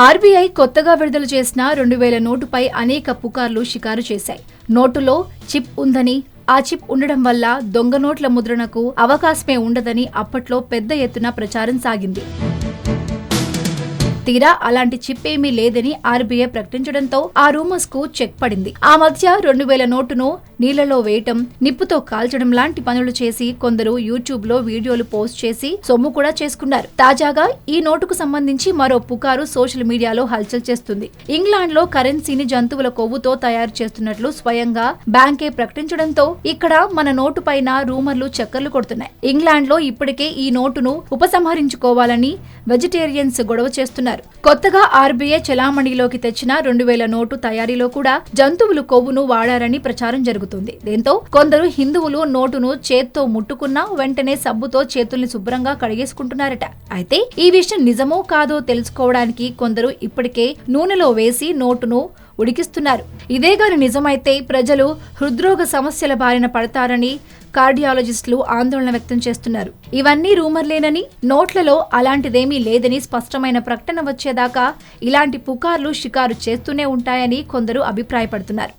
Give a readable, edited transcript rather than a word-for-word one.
RBI కొత్తగా విడుదల చేసిన 2000 నోటుపై అనేక పుకార్లు షికారు చేశాయి. నోటులో చిప్ ఉందని, ఆ చిప్ ఉండడం వల్ల దొంగ నోట్ల ముద్రణకు అవకాశమే ఉండదని అప్పట్లో పెద్ద ఎత్తున ప్రచారం సాగింది. తీరా అలాంటి చిప్ ఏమీ లేదని ఆర్బీఐ ప్రకటించడంతో ఆ రూమర్స్ కు చెక్ పడింది. ఆ మధ్య 2000 నోటును నీళ్లలో వేయటం, నిప్పుతో కాల్చడం లాంటి పనులు చేసి కొందరు యూట్యూబ్ లో వీడియోలు పోస్ట్ చేసి సొమ్ము కూడా చేసుకున్నారు. తాజాగా ఈ నోటుకు సంబంధించి మరో పుకారు సోషల్ మీడియాలో హల్చల్ చేస్తుంది. ఇంగ్లాండ్ లో కరెన్సీని జంతువుల కొవ్వుతో తయారు చేస్తున్నట్లు స్వయంగా బ్యాంకే ప్రకటించడంతో ఇక్కడ మన నోటు పైన రూమర్లు చక్కర్లు కొడుతున్నాయి. ఇంగ్లాండ్ లో ఇప్పటికే ఈ నోటును ఉపసంహరించుకోవాలని వెజిటేరియన్స్ గొడవ చేస్తున్నారు. కొత్తగా ఆర్బీఐ చెలామణిలోకి తెచ్చిన 2000 నోటు తయారీలో కూడా జంతువులు కొవ్వును వాడారని ప్రచారం జరుగుతుంది. దీంతో కొందరు హిందువులు నోటును చేత్తో ముట్టుకున్నా వెంటనే సబ్బుతో చేతుల్ని శుభ్రంగా కడిగేసుకుంటున్నారట. అయితే ఈ విషయం నిజమో కాదో తెలుసుకోవడానికి కొందరు ఇప్పటికే నూనెలో వేసి నోటును ఉడికిస్తున్నారు. ఇదే గాని నిజమైతే ప్రజలు హృద్రోగ సమస్యల బారిన పడతారని కార్డియాలజిస్టులు ఆందోళన వ్యక్తం చేస్తున్నారు. ఇవన్నీ రూమర్లేనని, నోట్లలో అలాంటిదేమీ లేదని స్పష్టమైన ప్రకటన వచ్చేదాకా ఇలాంటి పుకార్లు షికారు చేస్తూనే ఉంటాయని కొందరు అభిప్రాయపడుతున్నారు.